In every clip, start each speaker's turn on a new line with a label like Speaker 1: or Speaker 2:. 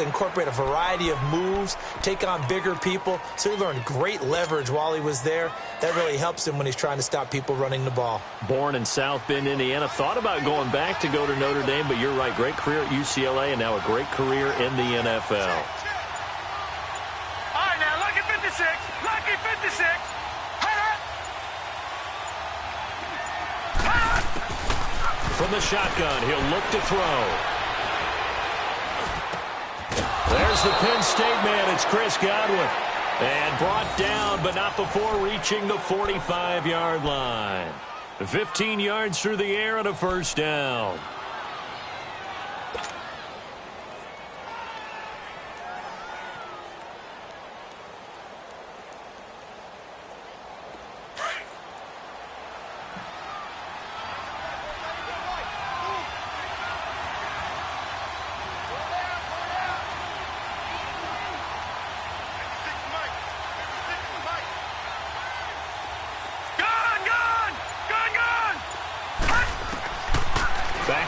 Speaker 1: incorporate a variety of moves, take on bigger people. So he learned great leverage while he was there. That really helps him when he's trying to stop people running the ball.
Speaker 2: Born in South Bend, Indiana. Thought about going back to go to Notre Dame, but you're right. Great career at UCLA and now a great career in the NFL.
Speaker 3: All right, now, lucky 56. Lucky 56.
Speaker 2: From the shotgun, he'll look to throw. There's the Penn State man. It's Chris Godwin. And brought down, but not before reaching the 45-yard line. 15 yards through the air and a first down.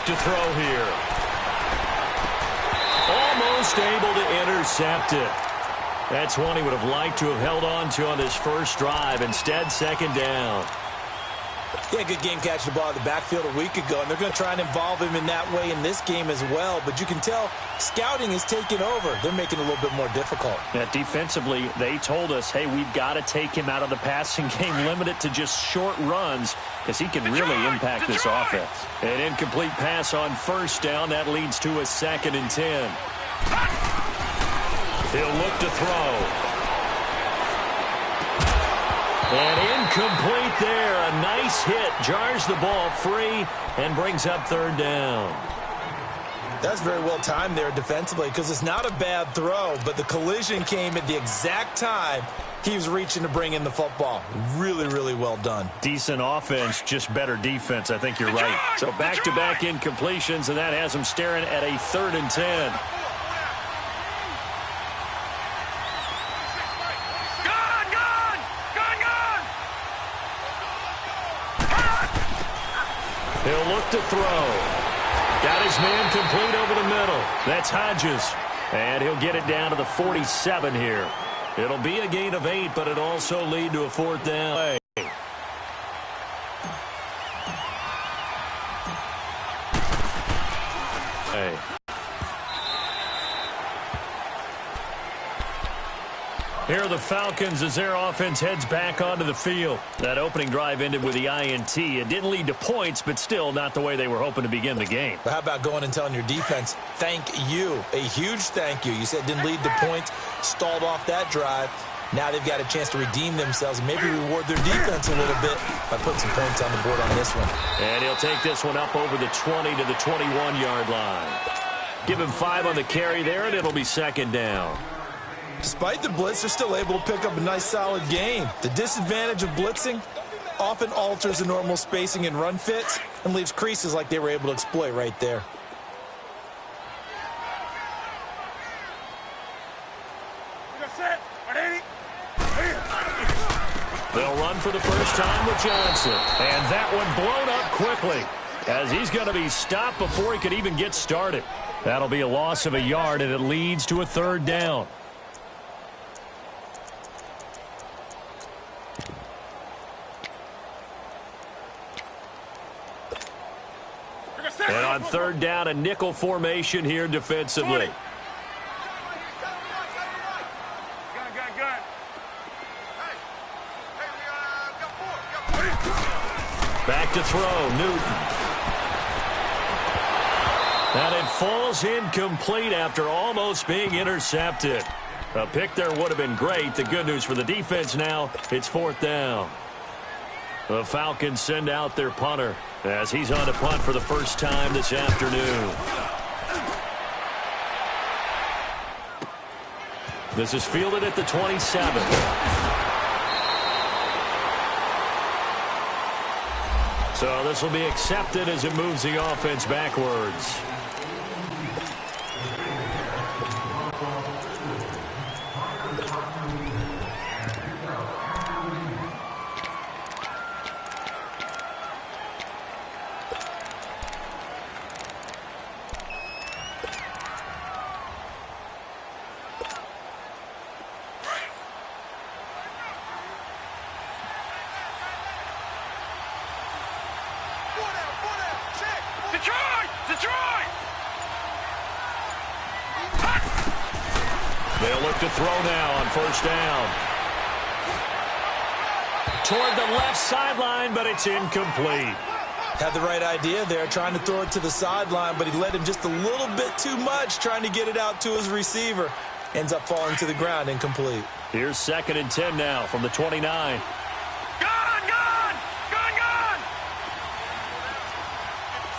Speaker 2: To throw here. Almost able to intercept it. That's one he would have liked to have held on to on his first drive. Instead, second down.
Speaker 1: Yeah, good game catching the ball in the backfield a week ago, and they're going to try and involve him in that way in this game as well. But you can tell scouting is taking over. They're making it a little bit more difficult.
Speaker 2: Yeah, defensively, they told us, hey, we've got to take him out of the passing game, limit it to just short runs, because he can really impact this offense. An incomplete pass on first down. That leads to a 2nd and 10. He'll look to throw. And incomplete there. A nice hit. Jars the ball free and brings up third down.
Speaker 1: That's very well timed there defensively because it's not a bad throw, but the collision came at the exact time he was reaching to bring in the football. Really, really well done.
Speaker 2: Decent offense, just better defense. I think you're right. So back-to-back incompletions, and that has him staring at a 3rd and 10. He'll look to throw. Got his man complete over the middle. That's Hodges. And he'll get it down to the 47 here. It'll be a gain of 8, but it'll also lead to a 4th down. Hey. Here are the Falcons as their offense heads back onto the field. That opening drive ended with the INT. It didn't lead to points, but still not the way they were hoping to begin the game.
Speaker 1: But how about going and telling your defense, thank you, a huge thank you. You said it didn't lead to points, stalled off that drive. Now they've got a chance to redeem themselves and maybe reward their defense a little bit by putting some points on the board on this one.
Speaker 2: And he'll take this one up over the 20 to the 21-yard line. Give him 5 on the carry there, and it'll be 2nd down.
Speaker 1: Despite the blitz, they're still able to pick up a nice, solid game. The disadvantage of blitzing often alters the normal spacing and run fits and leaves creases like they were able to exploit right there.
Speaker 2: They'll run for the first time with Johnson. And that one blown up quickly as he's going to be stopped before he could even get started. That'll be a loss of a yard, and it leads to a 3rd down. And on 3rd down, a nickel formation here defensively. Back to throw, Newton. And it falls incomplete after almost being intercepted. A pick there would have been great. The good news for the defense now, it's 4th down. The Falcons send out their punter as he's on to punt for the first time this afternoon. This is fielded at the 27. So this will be accepted as it moves the offense backwards. They'll look to throw now on first down. Toward the left sideline, but it's incomplete.
Speaker 1: Had the right idea there, trying to throw it to the sideline, but he led him just a little bit too much, trying to get it out to his receiver. Ends up falling to the ground, incomplete.
Speaker 2: Here's 2nd and 10 now from the 29.
Speaker 3: Gone!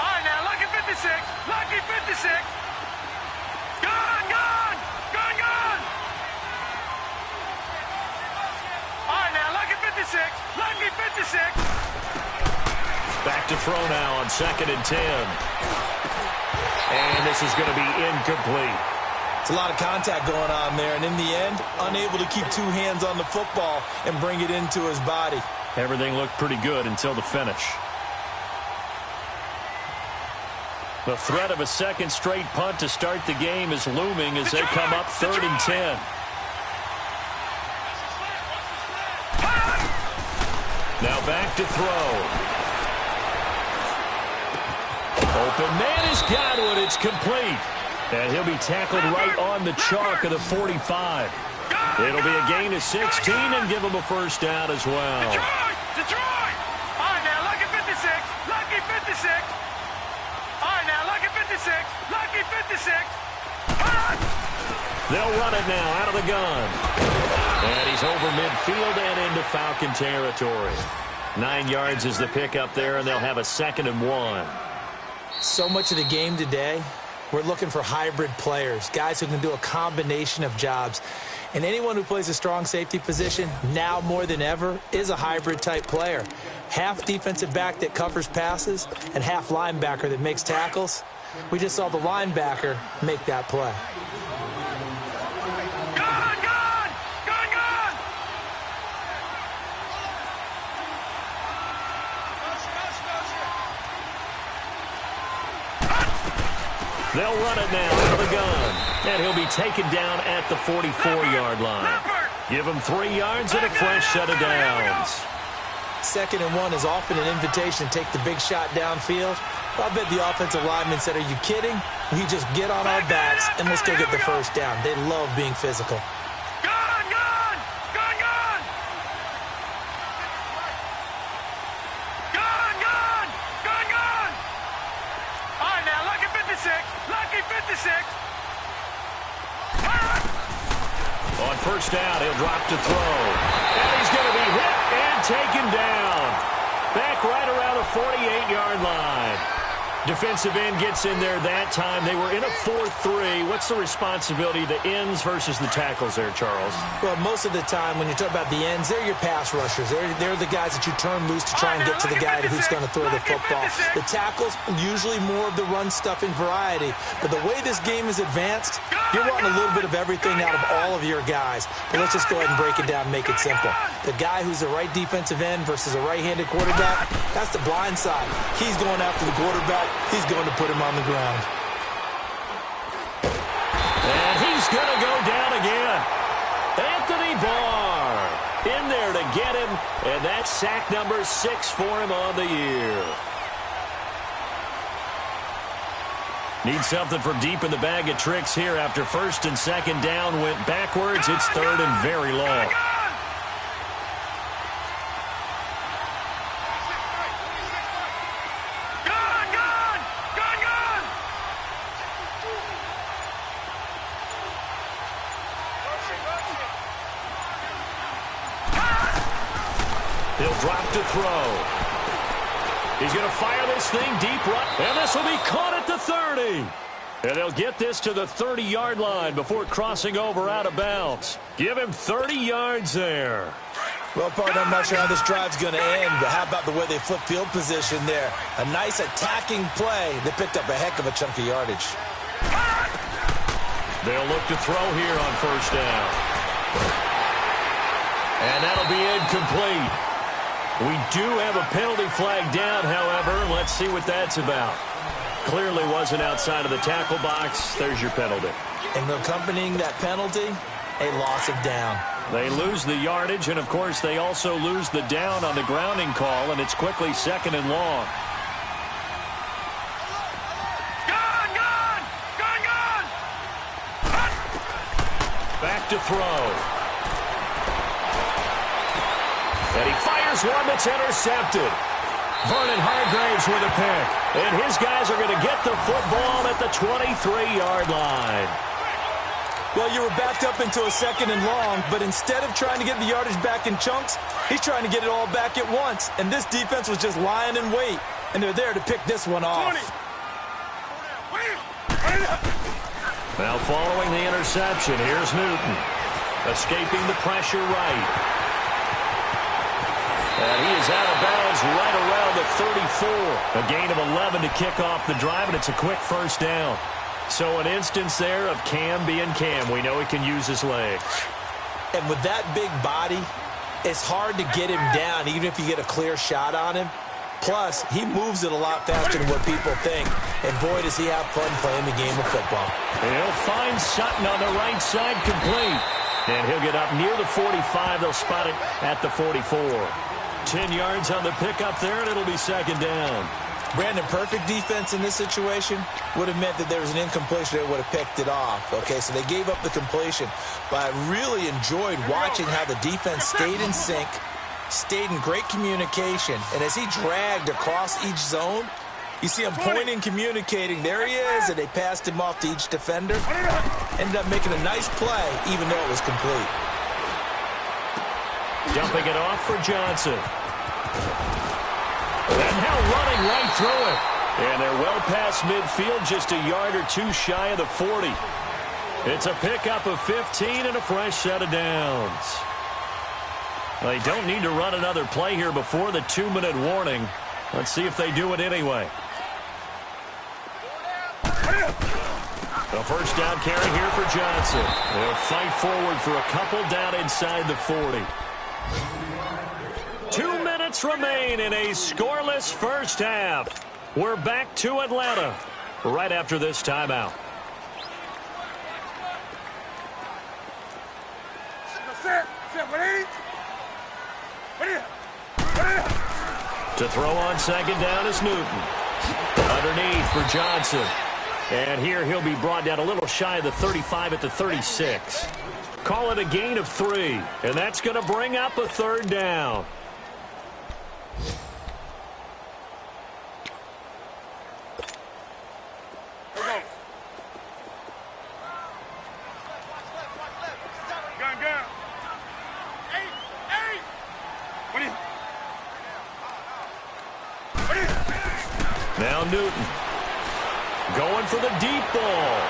Speaker 3: All right, now, lucky 56. Lucky 56. Gone! All right, now, lucky 56. Lucky 56.
Speaker 2: Back to throw now on 2nd and 10. And this is going to be incomplete.
Speaker 1: It's a lot of contact going on there, and in the end, unable to keep 2 hands on the football and bring it into his body.
Speaker 2: Everything looked pretty good until the finish. The threat of a second straight punt to start the game is looming as they come up 3rd and 10. Now back to throw. Open man has got it. It's complete. And he'll be tackled right on the chalk of the 45. It'll be a gain of 16 and give him a first down as well.
Speaker 3: Detroit! All right, now, lucky 56. Lucky 56. All right, now, lucky 56. Lucky 56.
Speaker 2: They'll run it now out of the gun. And he's over midfield and into Falcon territory. 9 yards is the pickup there, and they'll have a 2nd and 1.
Speaker 1: So much of the game today, we're looking for hybrid players, guys who can do a combination of jobs. And anyone who plays a strong safety position, now more than ever, is a hybrid-type player. Half defensive back that covers passes and half linebacker that makes tackles. We just saw the linebacker make that play.
Speaker 2: They'll run it now out of the gun. And he'll be taken down at the 44-yard line. Give him 3 yards and a fresh set of downs.
Speaker 1: 2nd and 1 is often an invitation to take the big shot downfield. I bet the offensive lineman said, "Are you kidding? We just get on our backs and let's go get the first down." They love being physical.
Speaker 3: Lucky 56.
Speaker 2: On first down, he'll drop to throw. And he's going to be hit and taken down. Back right around the 48-yard line. Defensive end gets in there that time. They were in a 4-3. What's the responsibility of the ends versus the tackles there, Charles?
Speaker 1: Well, most of the time when you talk about the ends, they're your pass rushers. They're the guys that you turn loose to try and get to the guy who's going to throw the football. The tackles, usually more of the run-stuffing variety. But the way this game is advanced, you're wanting a little bit of everything out of all of your guys. But let's just go ahead and break it down and make it simple. The guy who's the right defensive end versus a right-handed quarterback, that's the blind side. He's going after the quarterback. He's going to put him on the ground.
Speaker 2: And he's going to go down again. Anthony Barr in there to get him. And that's sack number 6 for him on the year. Need something for deep in the bag of tricks here after 1st and 2nd down went backwards. It's 3rd and very long. He'll drop to throw. He's going to fire this thing deep right. And this will be caught at the 30. And they'll get this to the 30-yard line before crossing over out of bounds. Give him 30 yards there.
Speaker 1: Well, partner, I'm not sure how this drive's going to end, but how about the way they flip field position there? A nice attacking play. They picked up a heck of a chunk of yardage.
Speaker 2: They'll look to throw here on first down. And that'll be incomplete. We do have a penalty flag down, however. Let's see what that's about. Clearly wasn't outside of the tackle box. There's your penalty.
Speaker 1: And accompanying that penalty, a loss of down.
Speaker 2: They lose the yardage, and, of course, they also lose the down on the grounding call, and it's quickly 2nd and long. Back to throw. And he fires one that's intercepted. Vernon Hargraves with a pick. And his guys are going to get the football at the 23-yard line.
Speaker 1: Well, you were backed up into a 2nd and long, but instead of trying to get the yardage back in chunks, he's trying to get it all back at once. And this defense was just lying in wait, and they're there to pick this one off.
Speaker 2: Now following the interception, here's Newton. Escaping the pressure right. And he is out of bounds right around the 34. A gain of 11 to kick off the drive, and it's a quick first down. So an instance there of Cam being Cam. We know he can use his legs.
Speaker 1: And with that big body, it's hard to get him down, even if you get a clear shot on him. Plus, he moves it a lot faster than what people think. And boy, does he have fun playing the game of football.
Speaker 2: He'll find Sutton on the right side, complete. And he'll get up near the 45. They'll spot it at the 44. 10 yards on the pickup there, and it'll be 2nd down.
Speaker 1: Brandon, perfect defense in this situation would have meant that there was an incompletion that would have picked it off. Okay, so they gave up the completion. But I really enjoyed watching how the defense stayed in sync, stayed in great communication. And as he dragged across each zone, you see him pointing, communicating. There he is, and they passed him off to each defender. Ended up making a nice play, even though it was complete.
Speaker 2: Dumping it off for Johnson. And now running right through it. And they're well past midfield, just a yard or two shy of the 40. It's a pickup of 15 and a fresh set of downs. They don't need to run another play here before the 2-minute warning. Let's see if they do it anyway. A first down carry here for Johnson. They'll fight forward for a couple down inside the 40. 2 minutes remain in a scoreless first half. We're back to Atlanta right after this timeout. To throw on 2nd down is Newton. Underneath for Johnson. And here he'll be brought down a little shy of the 35 at the 36. Call it a gain of 3. And that's going to bring up a 3rd down. Now Newton going for the deep ball.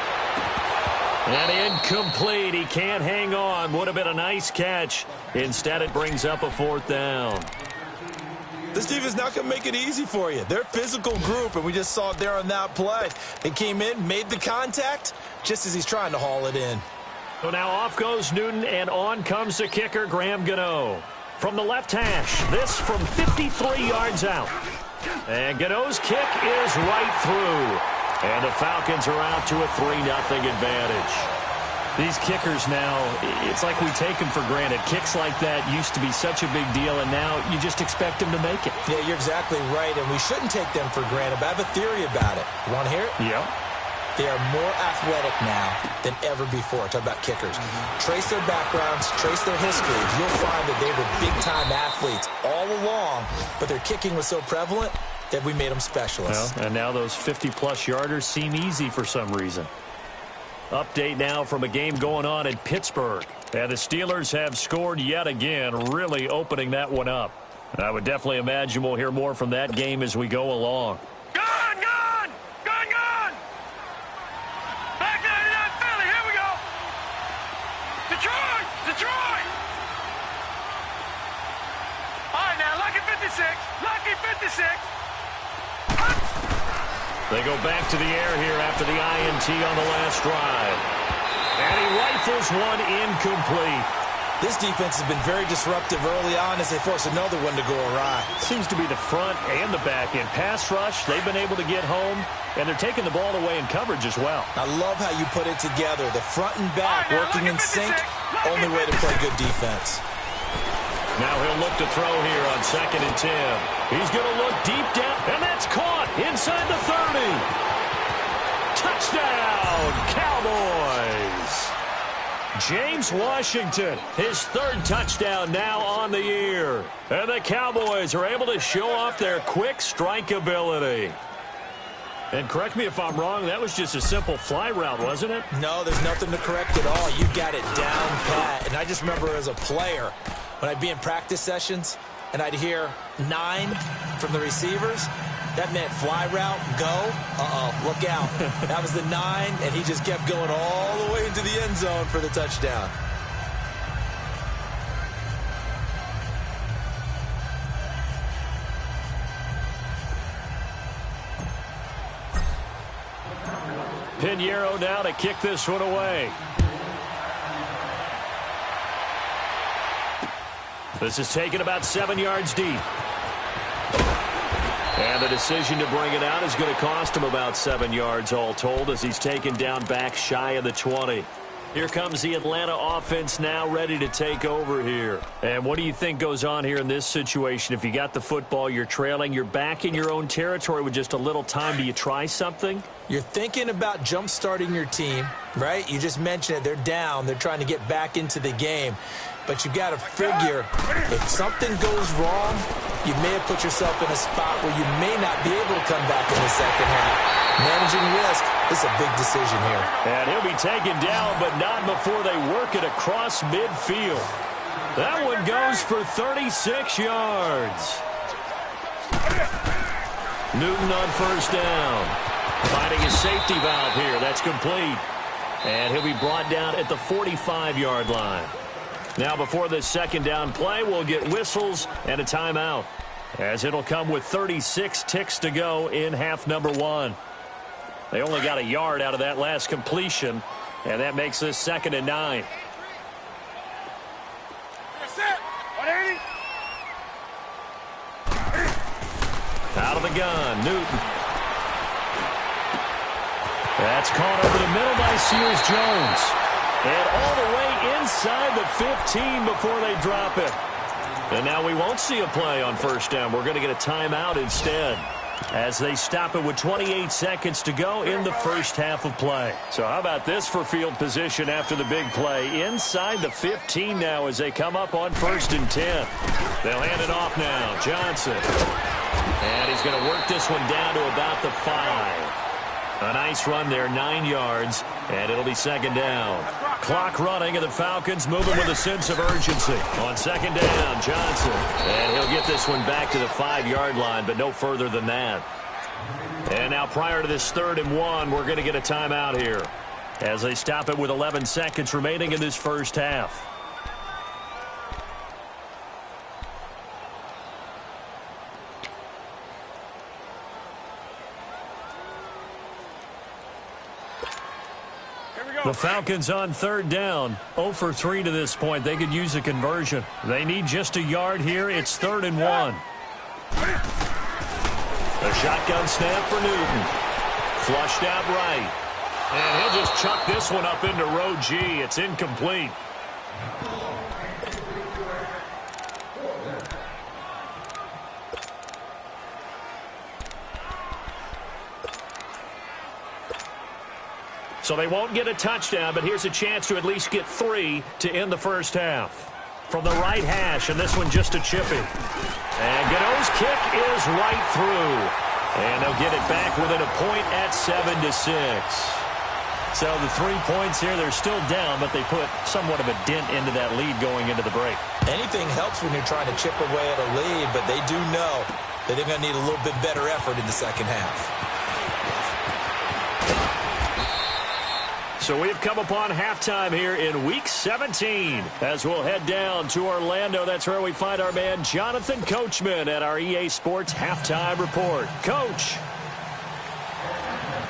Speaker 2: And incomplete. He can't hang on. Would have been a nice catch. Instead, it brings up a 4th down.
Speaker 1: This defense not going to make it easy for you. They're a physical group, and we just saw it there on that play. They came in, made the contact, just as he's trying to haul it in.
Speaker 2: So now off goes Newton, and on comes the kicker, Graham Gano. From the left hash, this from 53 yards out. And Gano's kick is right through. And the Falcons are out to a 3-0 advantage. These kickers now, it's like we take them for granted. Kicks like that used to be such a big deal, and now you just expect them to make it.
Speaker 1: Yeah, you're exactly right, and we shouldn't take them for granted, but I have a theory about it. You want to hear it?
Speaker 2: Yeah.
Speaker 1: They are more athletic now than ever before. Talk about kickers. Trace their backgrounds, trace their histories. You'll find that they were big-time athletes all along, but their kicking was so prevalent that we made them specialists.
Speaker 2: Well, and now those 50-plus yarders seem easy for some reason. Update now from a game going on in Pittsburgh. And the Steelers have scored yet again, really opening that one up. And I would definitely imagine we'll hear more from that game as we go along.
Speaker 3: Gone! Back to Philly, here we go! Detroit! All right, now, lucky 56!
Speaker 2: They go back to the air here after the INT on the last drive. And he rifles one incomplete.
Speaker 1: This defense has been very disruptive early on as they force another one to go awry.
Speaker 2: Seems to be the front and the back end. Pass rush, they've been able to get home, and they're taking the ball away in coverage as well.
Speaker 1: I love how you put it together. The front and back working in sync, only way to play good defense.
Speaker 2: Now he'll look to throw here on 2nd and 10. He's going to look deep down, and that's caught inside the 30. Touchdown, Cowboys. James Washington, his third touchdown now on the year. And the Cowboys are able to show off their quick strike ability. And correct me if I'm wrong, that was just a simple fly route, wasn't it?
Speaker 1: No, there's nothing to correct at all. You got it down pat. And I just remember as a player, when I'd be in practice sessions and I'd hear 9 from the receivers, that meant fly route, go. Look out. That was the 9, and he just kept going all the way into the end zone for the touchdown.
Speaker 2: Pinheiro now to kick this one away. This is taken about 7 yards deep. And the decision to bring it out is going to cost him about 7 yards all told as he's taken down back shy of the 20. Here comes the Atlanta offense now ready to take over here. And what do you think goes on here in this situation? If you got the football, you're trailing, you're back in your own territory with just a little time. Do you try something?
Speaker 1: You're thinking about jump-starting your team, right? You just mentioned it. They're down. They're trying to get back into the game. But you've got to figure if something goes wrong, you may have put yourself in a spot where you may not be able to come back in the second half. Managing risk is a big decision here.
Speaker 2: And he'll be taken down, but not before they work it across midfield. That one goes for 36 yards. Newton on first down. Finding his safety valve here. That's complete. And he'll be brought down at the 45-yard line. Now before this second down play, we'll get whistles and a timeout, as it'll come with 36 ticks to go in half number 1. They only got a yard out of that last completion, and that makes this 2nd and 9. Out of the gun, Newton. That's caught over the middle by Sears-Jones. And all the way inside the 15 before they drop it. And now we won't see a play on first down. We're going to get a timeout instead, as they stop it with 28 seconds to go in the first half of play. So how about this for field position after the big play? Inside the 15 now as they come up on 1st and 10. They'll hand it off now. Johnson. And he's going to work this one down to about the 5. A nice run there, 9 yards, and it'll be 2nd down. Clock running, and the Falcons moving with a sense of urgency. On 2nd down, Johnson. And he'll get this one back to the 5-yard line, but no further than that. And now prior to this 3rd and 1, we're going to get a timeout here, as they stop it with 11 seconds remaining in this first half. The Falcons on 3rd down, 0 for 3 to this point. They could use a conversion. They need just a yard here. It's 3rd and 1. A shotgun snap for Newton. Flushed out right. And he'll just chuck this one up into row G. It's incomplete. So they won't get a touchdown, but here's a chance to at least get 3 to end the first half. From the right hash, and this one just a chippy. And Gano's kick is right through. And they'll get it back within a point at 7-6. So the 3 points here, they're still down, but they put somewhat of a dent into that lead going into the break.
Speaker 1: Anything helps when you're trying to chip away at a lead, but they do know that they're going to need a little bit better effort in the second half.
Speaker 2: So we've come upon halftime here in Week 17. As we'll head down to Orlando, that's where we find our man Jonathan Coachman at our EA Sports Halftime Report. Coach,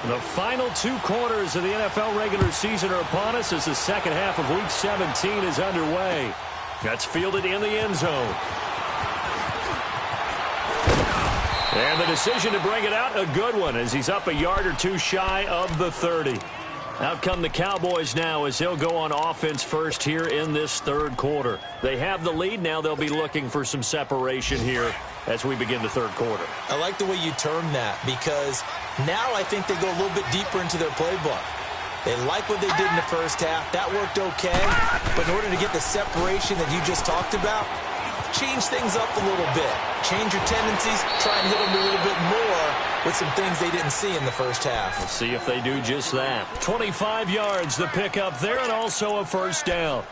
Speaker 2: the final 2 quarters of the NFL regular season are upon us as the second half of Week 17 is underway. That's fielded in the end zone. And the decision to bring it out, a good one, as he's up a yard or 2 shy of the 30. Out come the Cowboys now as they'll go on offense first here in this 3rd quarter. They have the lead. Now they'll be looking for some separation here as we begin the 3rd quarter.
Speaker 1: I like the way you term that, because now I think they go a little bit deeper into their playbook. They like what they did in the first half. That worked okay. But in order to get the separation that you just talked about, change things up a little bit. Change your tendencies. Try and hit them a little bit more with some things they didn't see in the first half.
Speaker 2: Let's see if they do just that. 25 yards the pickup there, and also a first down.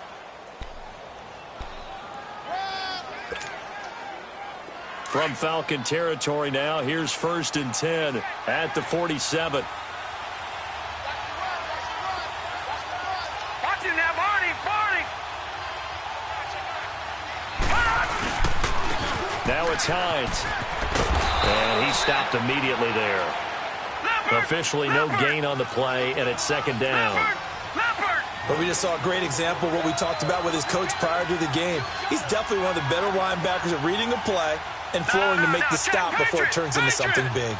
Speaker 2: From Falcon territory now, here's 1st and 10 at the 47.
Speaker 3: Watch him now, Barney.
Speaker 2: Now it's Hines. And he stopped immediately there. Officially no gain on the play, and it's 2nd down.
Speaker 1: But we just saw a great example of what we talked about with his coach prior to the game. He's definitely one of the better linebackers at reading a play and flowing to make the stop before it turns into something big.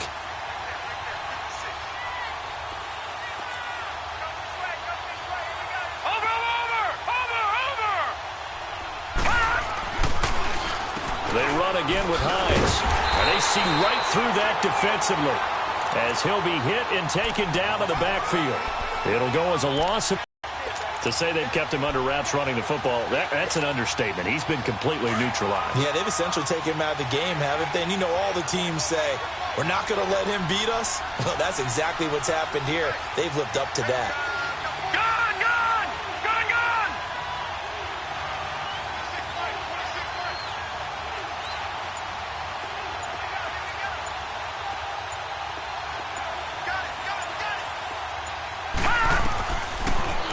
Speaker 2: They run again with Hines. And they see right through that defensively as he'll be hit and taken down to the backfield. It'll go as a loss. To say they've kept him under wraps running the football, that's an understatement. He's been completely neutralized.
Speaker 1: Yeah, they've essentially taken him out of the game, haven't they? And you know all the teams say, we're not going to let him beat us. Well, that's exactly what's happened here. They've lived up to that.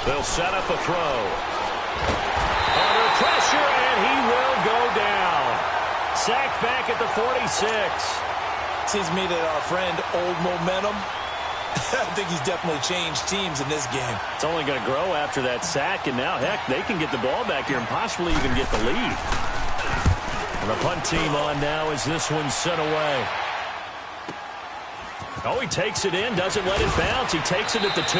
Speaker 2: They'll set up a throw. Under pressure, and he will go down. Sacked back at the 46.
Speaker 1: Seems to me that our friend, Old Momentum, I think he's definitely changed teams in this game.
Speaker 2: It's only going to grow after that sack, and now, heck, they can get the ball back here and possibly even get the lead. And the punt team on now as this one's sent away. Oh, he takes it in, doesn't let it bounce. He takes it at the 2.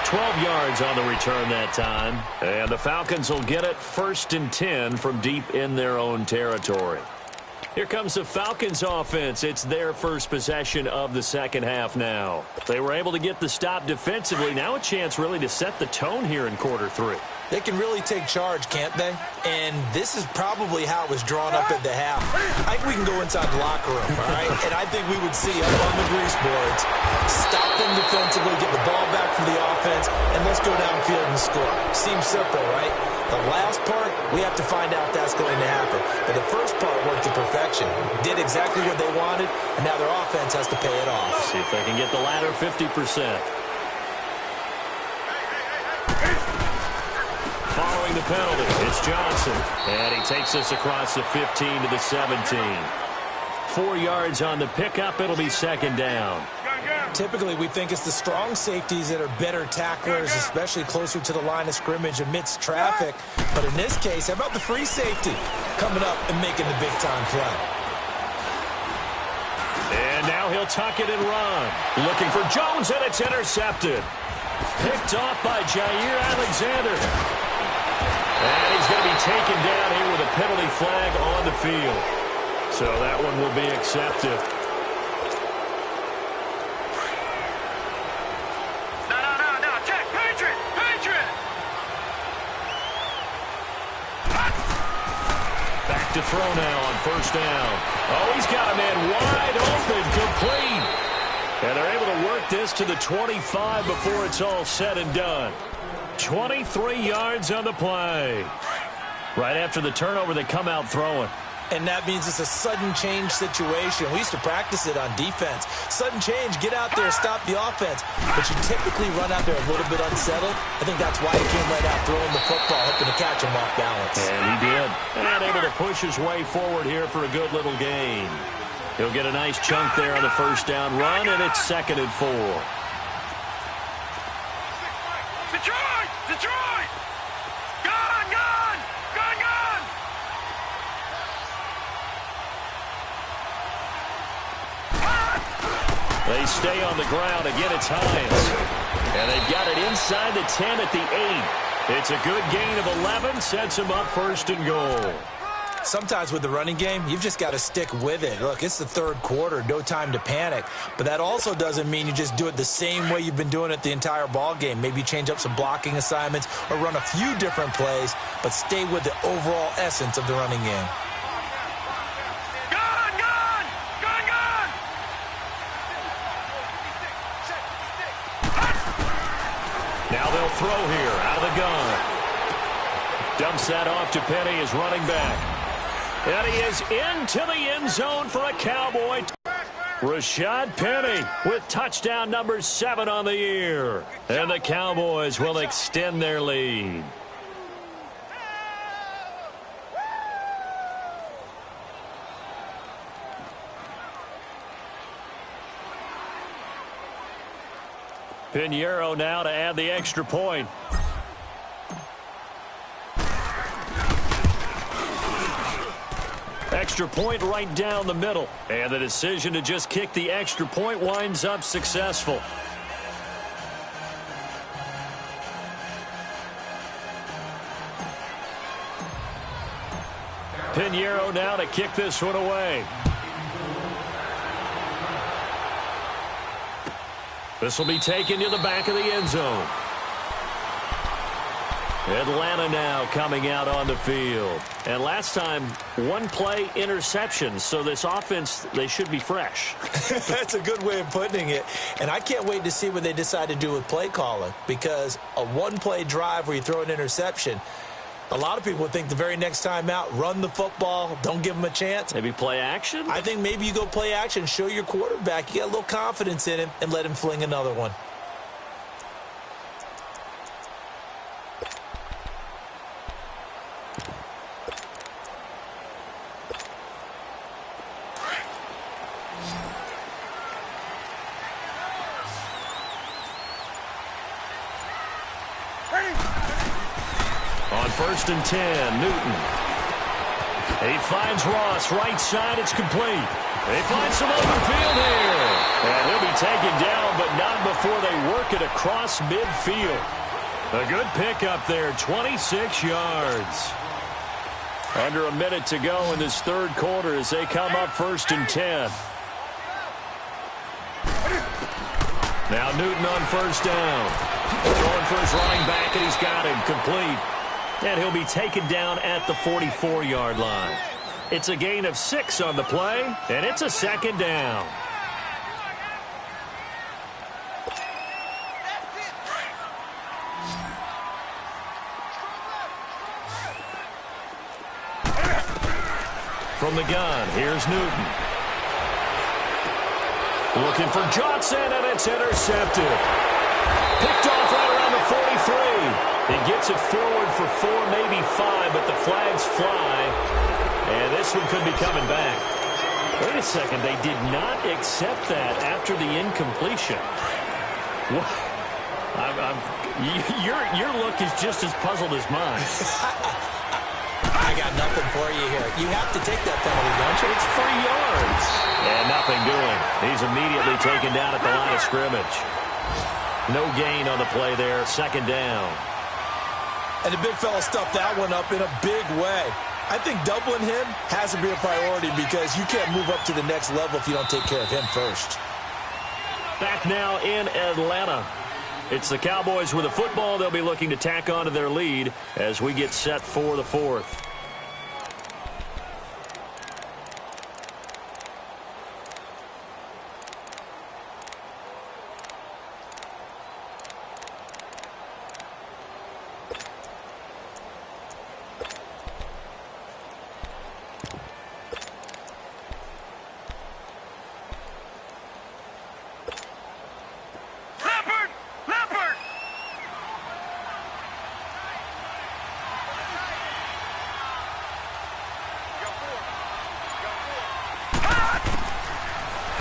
Speaker 2: 12 yards on the return that time. And the Falcons will get it 1st and 10 from deep in their own territory. Here comes the Falcons offense. It's their first possession of the second half now. They were able to get the stop defensively. Now a chance really to set the tone here in quarter 3.
Speaker 1: They can really take charge, can't they? And this is probably how it was drawn up at the half. I think we can go inside the locker room, all right? And I think we would see up on the grease boards, stop them defensively, get the ball back from the offense, and let's go downfield and score. Seems simple, right? The last part, we have to find out that's going to happen. But the first part worked to perfection. Did exactly what they wanted, and now their offense has to pay it off.
Speaker 2: See if they can get the latter 50%. Following the penalty, it's Johnson. And he takes us across the 15 to the 17. 4 yards on the pickup. It'll be 2nd down.
Speaker 1: Typically, we think it's the strong safeties that are better tacklers, especially closer to the line of scrimmage amidst traffic. But in this case, how about the free safety coming up and making the big-time play?
Speaker 2: And now he'll tuck it and run. Looking for Jones, and it's intercepted. Picked off by Jair Alexander. And he's going to be taken down here with a penalty flag on the field. So that one will be accepted.
Speaker 3: No. Check. Patriot.
Speaker 2: Back to throw now on 1st down. Oh, he's got a man wide open, complete. And they're able to work this to the 25 before it's all said and done. 23 yards on the play. Right after the turnover, they come out throwing.
Speaker 1: And that means it's a sudden change situation. We used to practice it on defense. Sudden change, get out there, stop the offense. But you typically run out there a little bit unsettled. I think that's why he came right out throwing the football, hoping to catch him off balance.
Speaker 2: And he did. And able to push his way forward here for a good little gain. He'll get a nice chunk there on the 1st down run, and it's 2nd and 4.
Speaker 3: Detroit! Gone!
Speaker 2: They stay on the ground. Again, it's Hines. And they've got it inside the 10 at the 8. It's a good gain of 11. Sets them up 1st and goal.
Speaker 1: Sometimes with the running game, you've just got to stick with it. Look, it's the third quarter, no time to panic. But that also doesn't mean you just do it the same way you've been doing it the entire ball game. Maybe change up some blocking assignments or run a few different plays, but stay with the overall essence of the running game.
Speaker 2: Now they'll throw here out of the gun. Dumps that off to Penny as running back. And he is into the end zone for a Cowboy. Rashad Penny with touchdown number 7 on the year. And the Cowboys will extend their lead. Pinheiro now to add the extra point. Extra point right down the middle. And the decision to just kick the extra point winds up successful. Pinheiro now to kick this one away. This will be taken to the back of the end zone. Atlanta now coming out on the field. And last time, one play interception. So this offense, they should be fresh.
Speaker 1: That's a good way of putting it. And I can't wait to see what they decide to do with play calling. Because a one-play drive where you throw an interception, a lot of people would think the very next time out, run the football, don't give them a chance.
Speaker 2: Maybe play action?
Speaker 1: I think maybe you go play action, show your quarterback, you got a little confidence in him, and let him fling another one.
Speaker 2: On 1st and 10, Newton. He finds Ross, right side, it's complete. They find some open field here. And he'll be taken down, but not before they work it across midfield. A good pickup there, 26 yards. Under a minute to go in this third quarter as they come up 1st and 10. Now Newton on 1st down. Throwing for his running back, and he's got him complete. And he'll be taken down at the 44-yard line. It's a gain of 6 on the play, and it's a 2nd down. From the gun, here's Newton. Looking for Johnson, and it's intercepted. Picked off right around the 43. He gets it forward for 4, maybe 5, but the flags fly. And this one could be coming back. Wait a second. They did not accept that after the incompletion. What? Your look is just as puzzled as mine.
Speaker 1: I got nothing for you here. You have to take that penalty, don't you? It's 3 yards.
Speaker 2: And nothing doing. He's immediately taken down at the line of scrimmage. No gain on the play there. 2nd down.
Speaker 1: And the big fella stuffed that one up in a big way. I think doubling him has to be a priority because you can't move up to the next level if you don't take care of him first.
Speaker 2: Back now in Atlanta. It's the Cowboys with the football. They'll be looking to tack on to their lead as we get set for the 4th.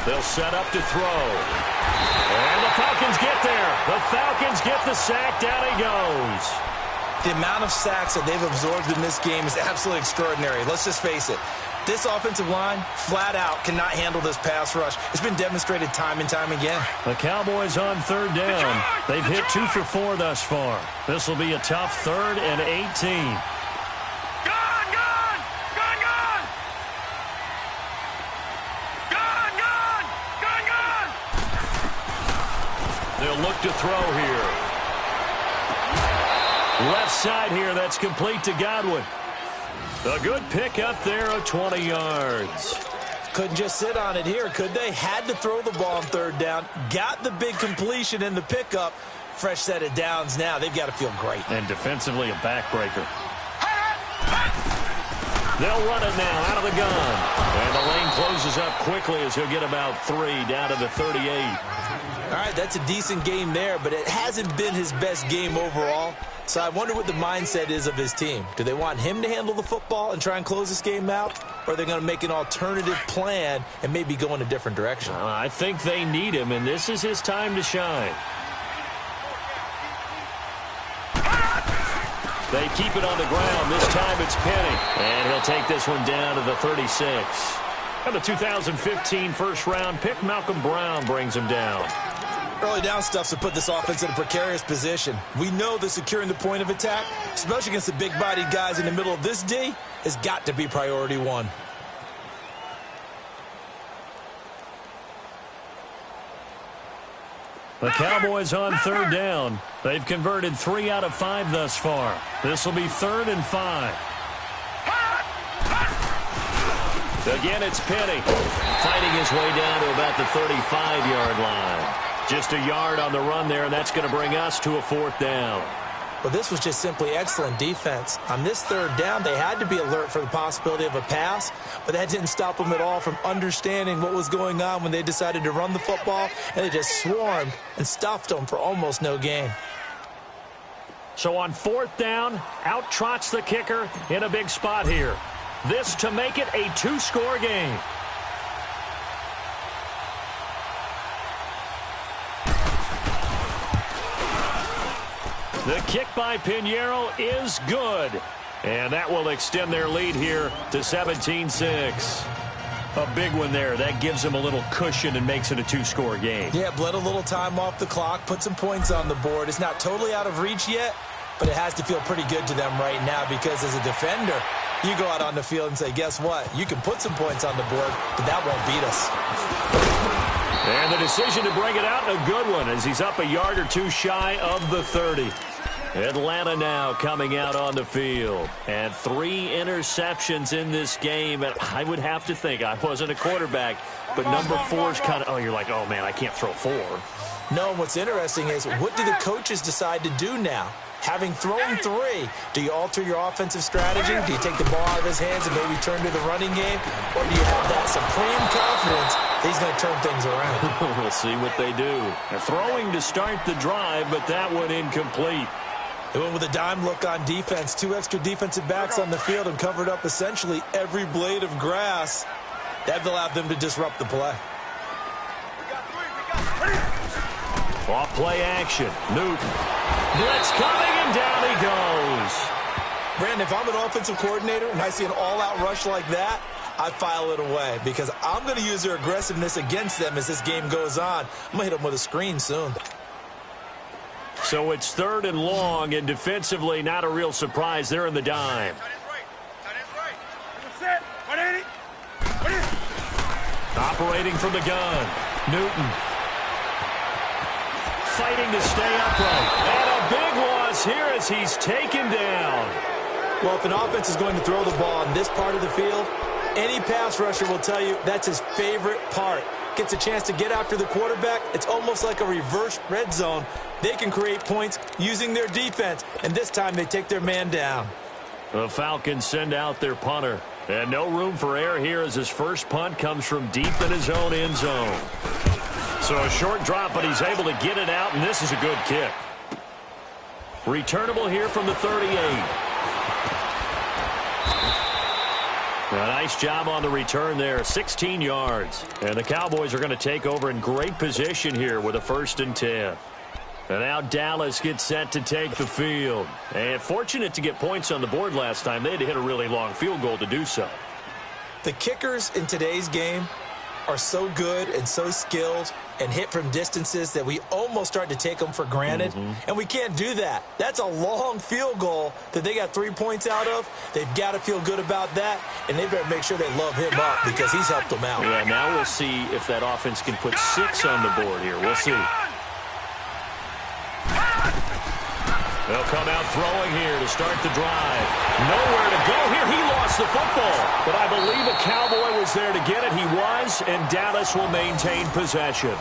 Speaker 2: They'll set up to throw. And the Falcons get there. The Falcons get the sack. Down he goes.
Speaker 1: The amount of sacks that they've absorbed in this game is absolutely extraordinary. Let's just face it. This offensive line, flat out, cannot handle this pass rush. It's been demonstrated time and time again.
Speaker 2: The Cowboys on 3rd down. They've hit 2 for 4 thus far. This will be a tough 3rd and 18.
Speaker 3: Gun!
Speaker 2: look to throw here. Left side here, that's complete to Godwin. A good pickup there of 20 yards.
Speaker 1: Couldn't just sit on it here, could they? Had to throw the ball on third down. Got the big completion in the pickup. Fresh set of downs now. They've got to feel great.
Speaker 2: And defensively, a backbreaker. They'll run it now out of the gun. And the lane closes up quickly as he'll get about 3 down to the 38.
Speaker 1: All right, that's a decent game there, but it hasn't been his best game overall. So I wonder what the mindset is of his team. Do they want him to handle the football and try and close this game out? Or are they going to make an alternative plan and maybe go in a different direction?
Speaker 2: I think they need him, and this is his time to shine. They keep it on the ground. This time it's Penny. And he'll take this one down to the 36. And the 2015 first-round pick, Malcolm Brown, brings him down.
Speaker 1: Early down stuffs to put this offense in a precarious position. We know that securing the point of attack, especially against the big-bodied guys in the middle of this D, has got to be priority one.
Speaker 2: The Cowboys on third down. They've converted 3 out of 5 thus far. This will be 3rd and 5. Again, it's Penny fighting his way down to about the 35-yard line. Just a yard on the run there, and that's going to bring us to a 4th down.
Speaker 1: Well, this was just simply excellent defense. On this third down, they had to be alert for the possibility of a pass, but that didn't stop them at all from understanding what was going on when they decided to run the football, and they just swarmed and stuffed them for almost no gain.
Speaker 2: So on 4th down, out trots the kicker in a big spot here. This to make it a 2-score game. The kick by Pinheiro is good. And that will extend their lead here to 17-6. A big one there. That gives them a little cushion and makes it a 2-score game.
Speaker 1: Yeah, bled a little time off the clock, put some points on the board. It's not totally out of reach yet, but it has to feel pretty good to them right now because as a defender, you go out on the field and say, guess what? You can put some points on the board, but that won't beat us.
Speaker 2: And the decision to bring it out, a good one, as he's up a yard or 2 shy of the 30. Atlanta now coming out on the field. And 3 interceptions in this game. And I would have to think, I wasn't a quarterback, but number 4 is kind of, oh, you're like, oh, man, I can't throw 4.
Speaker 1: No, and what's interesting is, what do the coaches decide to do now? Having thrown 3, do you alter your offensive strategy? Do you take the ball out of his hands and maybe turn to the running game? Or do you have that supreme confidence that he's going to turn things around?
Speaker 2: We'll see what they do. They're throwing to start the drive, but that one incomplete.
Speaker 1: They went with a dime look on defense. 2 extra defensive backs on the field and covered up essentially every blade of grass. That allowed them to disrupt the play.
Speaker 2: Off play action. Newton. Blitz coming, and down he goes.
Speaker 1: Brandon, if I'm an offensive coordinator and I see an all-out rush like that, I file it away because I'm going to use their aggressiveness against them as this game goes on. I'm going to hit them with a screen soon.
Speaker 2: So it's 3rd and long, and defensively, not a real surprise. They're in the dime. Operating from the gun. Newton. Fighting to stay upright. And a big loss here as he's taken down.
Speaker 1: Well, if an offense is going to throw the ball on this part of the field, any pass rusher will tell you that's his favorite part. Gets a chance to get after the quarterback. It's almost like a reverse red zone. They can create points using their defense, and this time they take their man down.
Speaker 2: The Falcons send out their punter. And no room for error here as his first punt comes from deep in his own end zone. So a short drop, but he's able to get it out, and this is a good kick. Returnable here from the 38. A nice job on the return there, 16 yards. And the Cowboys are going to take over in great position here with a 1st and 10. And now Dallas gets set to take the field. And fortunate to get points on the board last time. They had to hit a really long field goal to do so.
Speaker 1: The kickers in today's game are so good and so skilled and hit from distances that we almost start to take them for granted. And we can't do that. That's a long field goal that they got 3 points out of. They've got to feel good about that, and they better make sure they love him up because he's helped them out.
Speaker 2: Yeah, now we'll see if that offense can put 6 on the board here. We'll see. They'll come out throwing here to start the drive. Nowhere to go here. He lost the football. But I believe a Cowboy was there to get it. He was, and Dallas will maintain possession.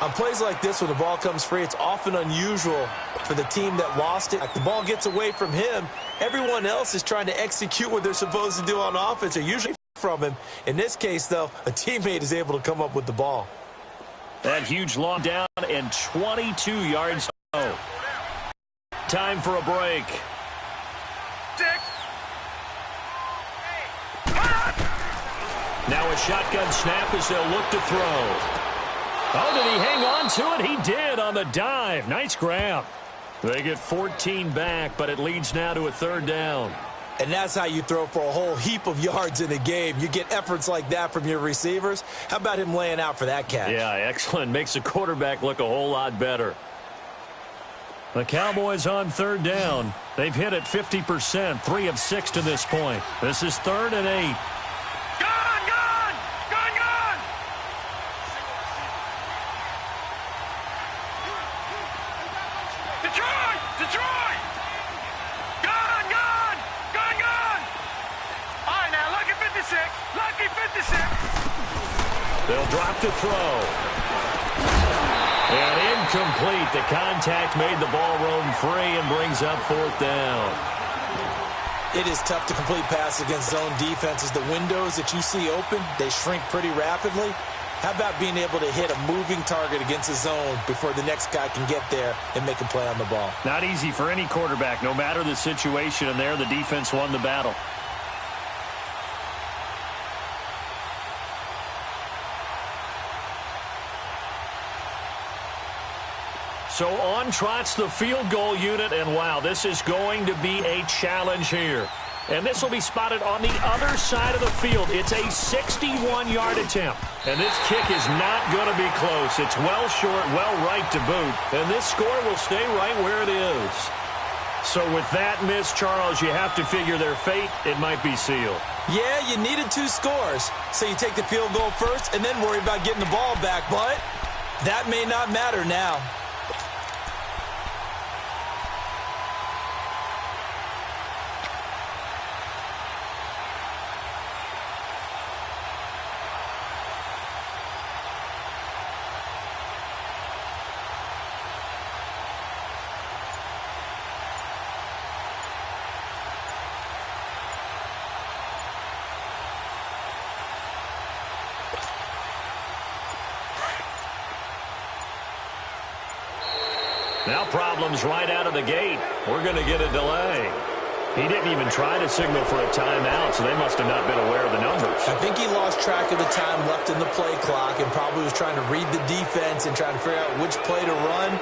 Speaker 1: On plays like this, when the ball comes free, it's often unusual for the team that lost it. The ball gets away from him. Everyone else is trying to execute what they're supposed to do on offense. They're usually from him. In this case, though, a teammate is able to come up with the ball.
Speaker 2: That huge long down and 22 yards. Time for a break. Now a shotgun snap as they'll look to throw. Oh, did he hang on to it? He did on the dive. Nice grab. They get 14 back, but it leads now to a third down.
Speaker 1: And that's how you throw for a whole heap of yards in a game. You get efforts like that from your receivers. How about him laying out for that catch?
Speaker 2: Yeah, excellent. Makes the quarterback look a whole lot better. The Cowboys on third down. They've hit it 50%, 3 of 6 to this point. This is 3rd and 8.
Speaker 3: Detroit! Gone! All right, now, lucky 56. Lucky 56.
Speaker 2: They'll drop to throw. And incomplete. The contact made the ball roam free and brings up 4th down.
Speaker 1: It is tough to complete passes against zone defenses. The windows that you see open, they shrink pretty rapidly. How about being able to hit a moving target against a zone before the next guy can get there and make a play on the ball?
Speaker 2: Not easy for any quarterback, no matter the situation, and there the defense won the battle. So on trots the field goal unit, and wow, this is going to be a challenge here. And this will be spotted on the other side of the field. It's a 61-yard attempt. And this kick is not going to be close. It's well short, well right to boot. And this score will stay right where it is. So with that miss, Charles, you have to figure their fate. It might be sealed.
Speaker 1: Yeah, you needed 2 scores. So you take the field goal first and then worry about getting the ball back. But that may not matter now.
Speaker 2: Now problems right out of the gate. We're going to get a delay. He didn't even try to signal for a timeout, so they must have not been aware of the numbers.
Speaker 1: I think he lost track of the time left in the play clock and probably was trying to read the defense and trying to figure out which play to run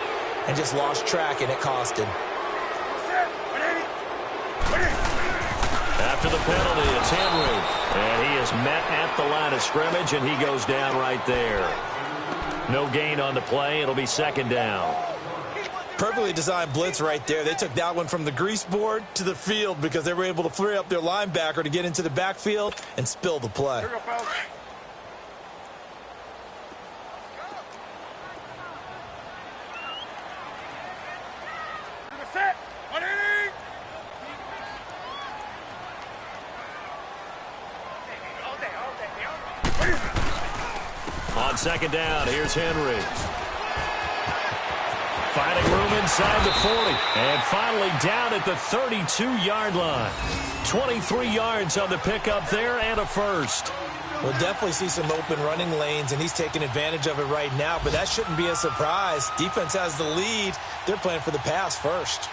Speaker 1: and just lost track, and it cost him.
Speaker 2: After the penalty, it's Henry. And he is met at the line of scrimmage, and he goes down right there. No gain on the play. It'll be 2nd down.
Speaker 1: Perfectly designed blitz right there. They took that one from the grease board to the field because they were able to free up their linebacker to get into the backfield and spill the play.
Speaker 3: Here we go, fellas. Set. 180.
Speaker 2: On 2nd down, here's Henry. Finding room inside the 40. And finally down at the 32-yard line. 23 yards on the pickup there and a first.
Speaker 1: We'll definitely see some open running lanes, and he's taking advantage of it right now, but that shouldn't be a surprise. Defense has the lead. They're playing for the pass first.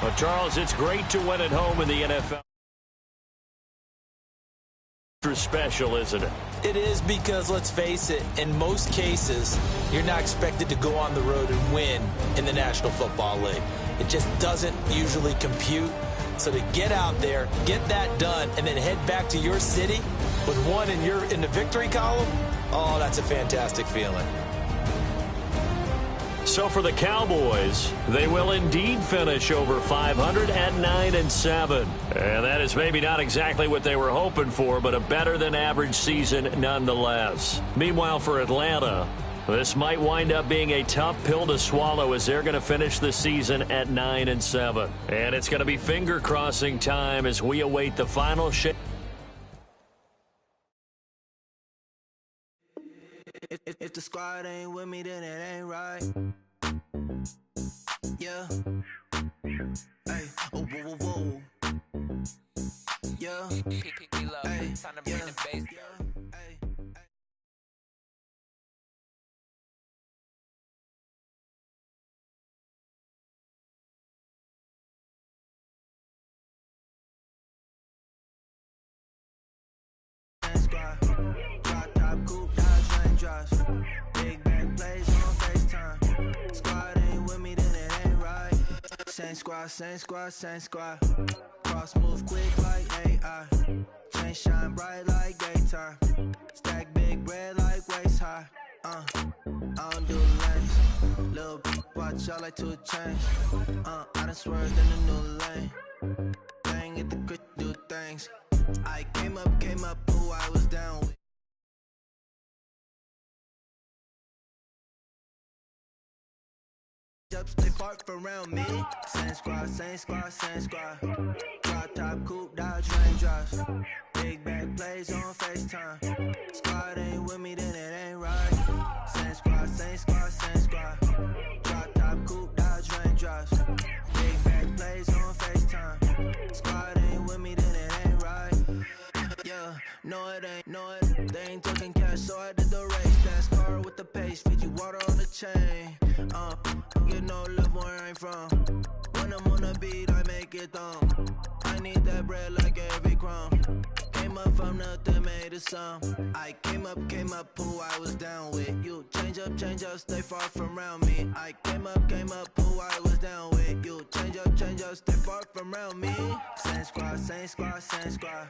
Speaker 2: Well, Charles, it's great to win at home in the NFL. Special, isn't it?
Speaker 1: It is because, let's face it, in most cases, you're not expected to go on the road and win in the National Football League. it just doesn't usually compute. So to get out there, get that done, and then head back to your city with one in the victory column, oh, that's a fantastic feeling.
Speaker 2: So for the Cowboys, they will indeed finish over 500 at 9-7. And that is maybe not exactly what they were hoping for, but a better than average season nonetheless. Meanwhile, for Atlanta, this might wind up being a tough pill to swallow as they're going to finish the season at 9-7. And it's going to be finger crossing time as we await the final shape.
Speaker 4: If the squad ain't with me, then it ain't right. Yeah. Hey. Oh, whoa, whoa, whoa. Yeah. Hey. Time to bring the bass. Hey. Squad. Drop top coupe, Dodge Range drives. Big back plays on FaceTime. Squad ain't with me, then it ain't right. Same squad, same squad, same squad. Cross move quick like AI. Chain shine bright like daytime. Stack big bread like waist high. I don't do lanes. Little watch out like 2 chains. I done swerved in the new lane. Bang at the grit, do things. I came up, who I was down with. Stay parked around me. Same squad, same squad, same squad. Drop top coupe, Dodge Range drives. Big back plays on FaceTime. Squad ain't with me, then it ain't right. Same squad, same squad, same squad. Drop top coupe, Dodge Range drives. Big back plays on FaceTime. Squad ain't with me, then it ain't right. Yeah, no it ain't, no it. They ain't talking cash, so I did the race. Fast car with the pace, feed you water on the chain. You know love where I'm from. When I'm on the beat, I make it thumb. I need that bread like every crumb. Came up from nothing, made a sum. I came up, who I was down with. You change up, stay far from around me. I came up, who I was down with. You change up, stay far from around me. Same squad, same squad, same squad.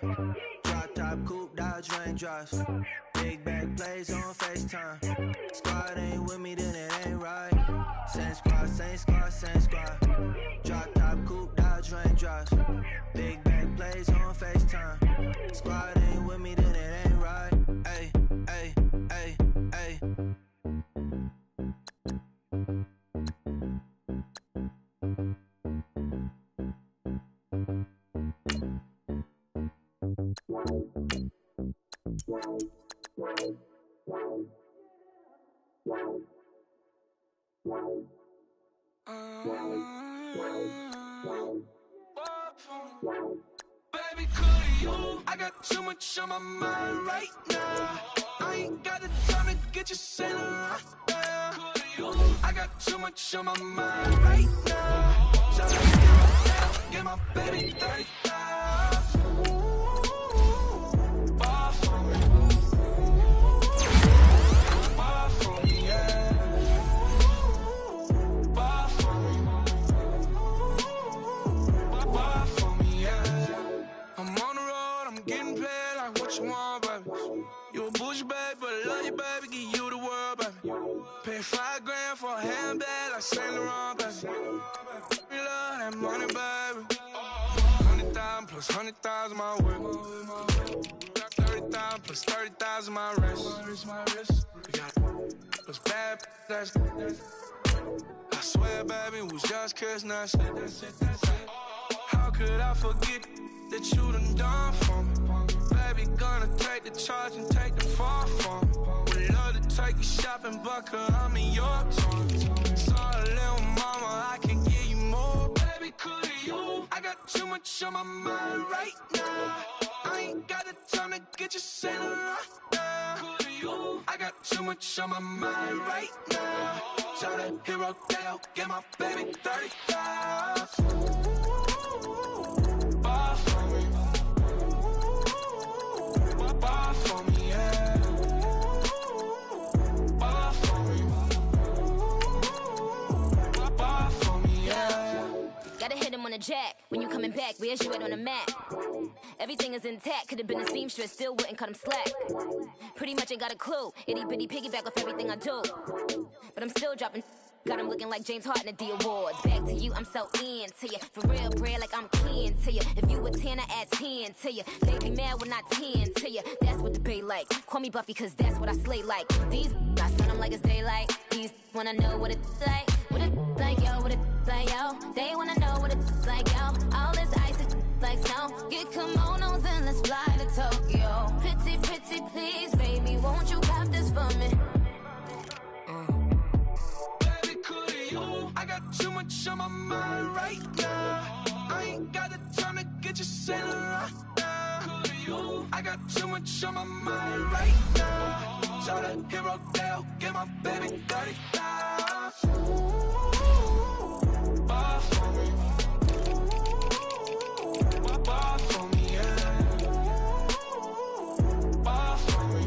Speaker 4: Drop top coupe, Dodge Range drives. Big back plays on FaceTime. Squad ain't with me, then it ain't right. Same squad, same squad, same squad. Drop top coupe, Dodge Range drives. Big back plays on FaceTime. Squad ain't with me, then it ain't right. Ay, ay, ay, ay.
Speaker 5: Baby, could you? I got too much on my mind right now. I ain't got the time to get you sitting right now. Could you? I got too much on my mind right now. So get my baby 30,000. Bar for me. Bar for me, yeah. Bar for me. Bar for me, yeah. I'm on the road, I'm getting paid like what you want, baby. You a bougie, baby, but I love you, baby. Give you the world, baby. Pay $5 grand for a handbag like Saint Laurent, baby. We love that money, baby. 100,000 plus 100,000 my work. 30,000 plus 30,000 my wrist. We got those bad, that's I swear, baby, it was just kiss, that's it. How could I forget that you done for me? Baby, gonna take the charge and take the fall from me. Would love to take you shopping, but I'm in your tongue. Sorry, little mama, I can give you more. Baby, could you? I got too much on my mind right now. I ain't got the time to get you sitting right now. Could you? I got too much on my mind right now. Tell the hero Dale, get my baby 30,000. Bar for me. Bar for me, yeah. Bar for me. Bar for me, yeah.
Speaker 6: coming back, where's you at on the map? Everything is intact, could've been a seamstress, still wouldn't cut him slack. Pretty much ain't got a clue, itty bitty piggyback off everything I do. But I'm still dropping, got him looking like James Harden at the awards. Back to you, I'm so into you. For real, bread, like I'm keen to you. If you a 10, I add 10 to you. They be mad when I 10 to you. That's what the bay like. Call me Buffy, cause that's what I slay like. These, I sun them like it's daylight. These wanna know what it's like. What it like, yo, what it like, yo. They wanna know what it's like, yo. All this ice is like snow. Get kimonos and let's fly to Tokyo. Pretty, pretty, please, baby, won't you cop this for me?
Speaker 5: I got too much on my mind right now. I ain't got the time to get you sailing right now. I got too much on my mind right now. Tell the hero Dale, get my baby dirty now. Bar for me. Bar for me, yeah. Bar for me.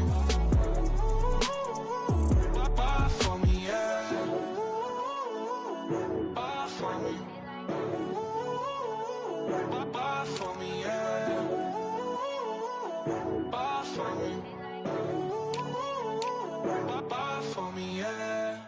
Speaker 5: Bar for me, yeah. Bar for me. Bar for me, yeah. Bar for me. Bar for me, yeah.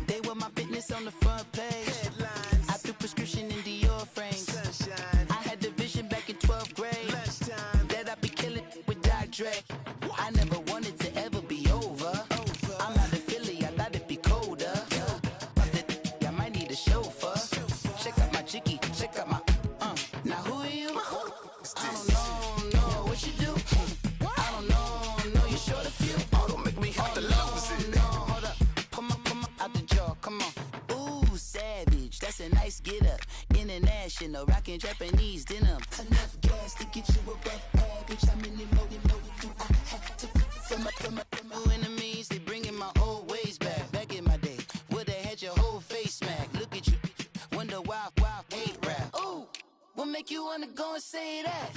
Speaker 4: They were my business on the front page. Headlines. I threw prescription in Dior frames. Sunshine. I had the vision back in 12th grade. Lunchtime. That I'd be killing with Dr. Dre. I never wanted to ever be over. I'm out of Philly, I thought it'd be colder. I might need a chauffeur. Check out my chicky, check out my Now who are you? I don't know what you do. I don't know you short a few.
Speaker 5: Oh, don't make me have to lose it.
Speaker 4: No, hold up, come on, out the jaw, come on. Ooh, savage, that's a nice get up. International, rockin' Japanese denim. Enough gas to get you above average. How many more do I have to from my enemies? They bringing my old ways back. Back in my day, would've had your whole face smack. Look at you, wonder why hate rap. Ooh, what make you wanna go and say that?